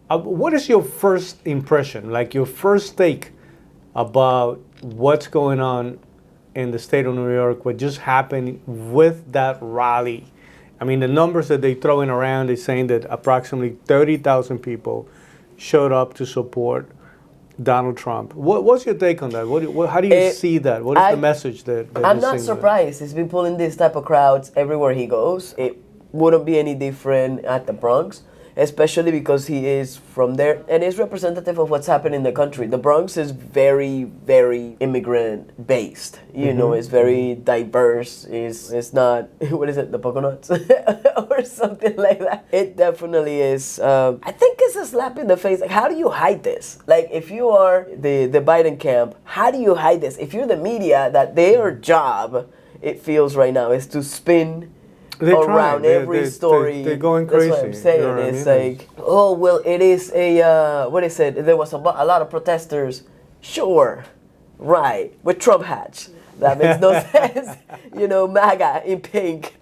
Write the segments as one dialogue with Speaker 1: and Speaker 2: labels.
Speaker 1: What is your first impression, like your first take about what's going on in the state of New York, what just happened with that rally? I mean, the numbers that they're throwing around is saying that approximately 30,000 people showed up to support Donald Trump. What's your take on that? How do you see that? What is the message that
Speaker 2: I'm not surprised. He's been pulling these type of crowds everywhere he goes. It wouldn't be any different at the Bronx, especially because he is from there and is representative of what's happening in the country. The Bronx is very, very immigrant based. You know, it's very diverse. It's not, what is it, the Poconuts? Or something like that. It definitely is. I think it's a slap in the face. Like, how do you hide this? Like, if you are the Biden camp, how do you hide this? If you're the media, that their job, it feels right now, is to spin around every story.
Speaker 1: They're going crazy.
Speaker 2: That's what I'm saying. You know what it's like, oh, well, it is a, what is it? There was a lot of protesters. Sure. Right. With Trump hats. That makes no sense. You know, MAGA in pink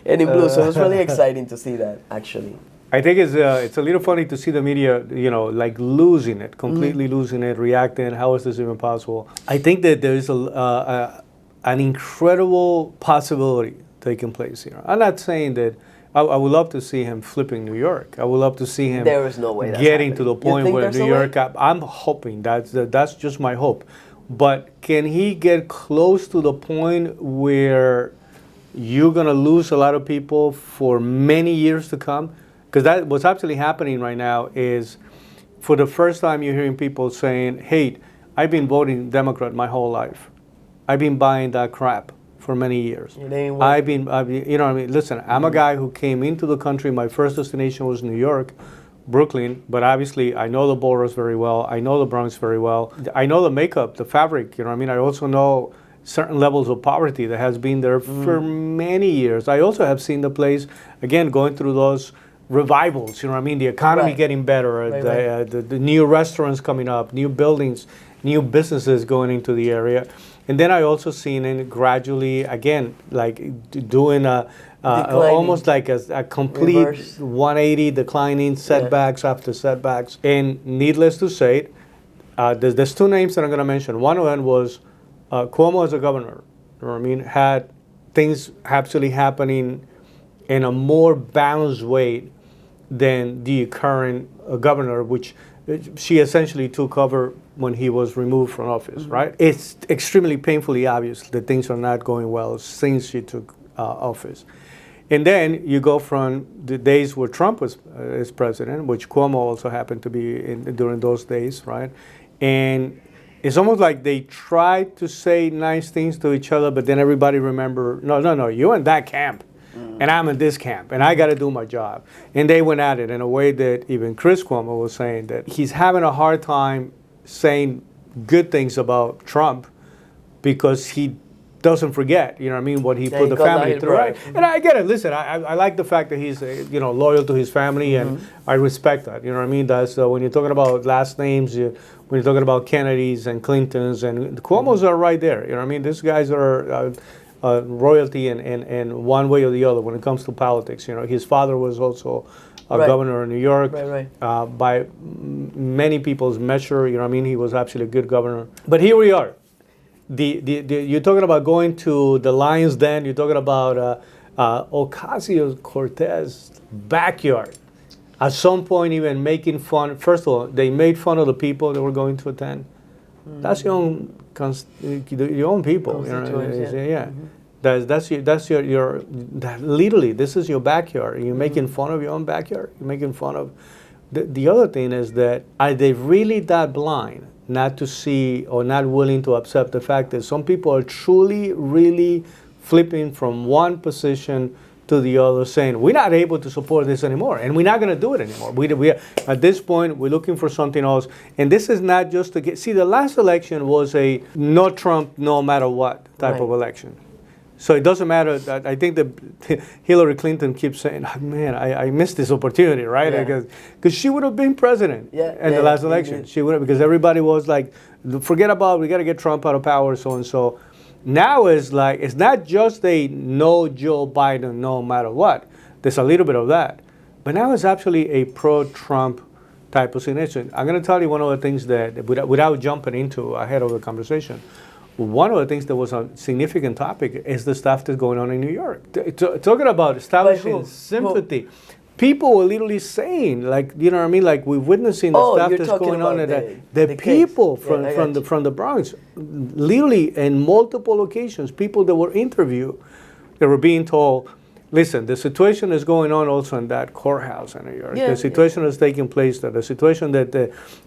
Speaker 2: and in blue. So it was really exciting to see that, actually.
Speaker 1: I think it's a little funny to see the media, you know, like losing it, completely losing it, reacting. How is this even possible? I think that there is an incredible possibility taking place here. I'm not saying that I would love to see him flipping New York. I would love to see him
Speaker 2: there is no way
Speaker 1: getting to the point where New York, I'm hoping that's just my hope. But can he get close to the point where you're going to lose a lot of people for many years to come? Because that what's actually happening right now is for the first time you're hearing people saying, hey, I've been voting Democrat my whole life. I've been buying that crap for many years. I've been, you know what I mean? Listen, I'm a guy who came into the country. My first destination was New York, Brooklyn, but obviously I know the boroughs very well. I know the Bronx very well. I know the makeup, the fabric, you know what I mean? I also know certain levels of poverty that has been there for many years. I also have seen the place, again, going through those revivals, you know what I mean? The economy getting better, the new restaurants coming up, new buildings, new businesses going into the area. And then I also seen it gradually, again, like doing almost like a complete reverse 180, declining setbacks after setbacks. And needless to say, there's two names that I'm going to mention. One of them was Cuomo as a governor. You know what I mean? Had things actually happening in a more balanced way than the current governor, which she essentially took over when he was removed from office, right? It's extremely painfully obvious that things are not going well since she took office. And then you go from the days where Trump was as president, which Cuomo also happened to be during those days, right? And it's almost like they tried to say nice things to each other, but then everybody remember, no, you're in that camp. And I'm in this camp, and I got to do my job. And they went at it in a way that even Chris Cuomo was saying that he's having a hard time saying good things about Trump because he doesn't forget, you know what I mean, what he put the family through. Right. And I get it. Listen, I like the fact that he's, loyal to his family, and I respect that. You know what I mean? That's when you're talking about last names, when you're talking about Kennedys and Clintons, and the Cuomos are right there. You know what I mean? These guys are royalty in one way or the other when it comes to politics. You know, his father was also a governor in New York. By many people's measure, you know what I mean, he was actually a good governor. But here we are. You're talking about going to the Lion's Den. You're talking about Ocasio-Cortez's backyard. At some point, even making fun. First of all, they made fun of the people that were going to attend. That's your own people. You know? That's your literally, this is your backyard. You're making fun of your own backyard. You're making fun of. The other thing is that are they really that blind not to see or not willing to accept the fact that some people are truly, really flipping from one position to the other, saying we're not able to support this anymore, and we're not going to do it anymore. We at this point we're looking for something else, and this is not just to get. See, the last election was a no Trump, no matter what type of election. So it doesn't matter. I think that Hillary Clinton keeps saying, oh, "Man, I missed this opportunity, right?" Because she would have been president in the last election. She would have, because everybody was like, "Forget about. We got to get Trump out of power." So and so. Now it's like, it's not just a no Joe Biden no matter what. There's a little bit of that. But now it's actually a pro-Trump type of situation. I'm going to tell you one of the things that, without jumping into ahead of the conversation, one of the things that was a significant topic is the stuff that's going on in New York. Talking about establishing sympathy. People were literally saying, like, you know what I mean? Like, we're witnessing the stuff that's going on. The people from the Bronx, literally, in multiple occasions, people that were interviewed, they were being told, listen, the situation is going on also in that courthouse in New York. The situation is taking place there. The situation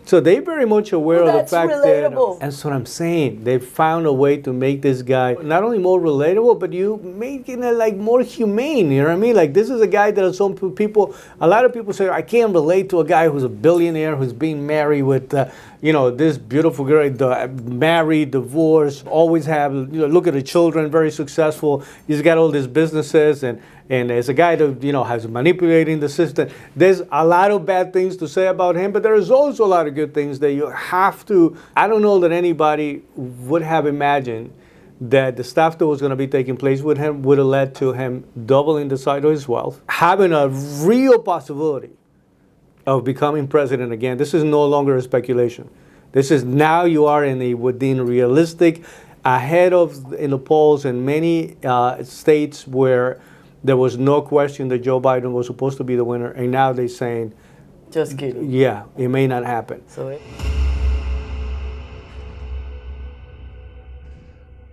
Speaker 1: so they're very much aware of the fact that, and so I'm saying, they found a way to make this guy not only more relatable, but you making it like more humane. You know what I mean? Like, this is a guy that some people, a lot of people say, I can't relate to a guy who's a billionaire, who's being married with, this beautiful girl, married, divorced, always have, look at the children, very successful. He's got all these businesses, and as a guy that, has manipulating the system. There's a lot of bad things to say about him, but there is also a lot of good things that you have to. I don't know that anybody would have imagined that the stuff that was going to be taking place with him would have led to him doubling the size of his wealth, having a real possibility of becoming president again. This is no longer a speculation. This is now you are within realistic, ahead of in the polls in many states where there was no question that Joe Biden was supposed to be the winner, and now they're saying,
Speaker 2: just kidding.
Speaker 1: Yeah, it may not happen.
Speaker 2: So.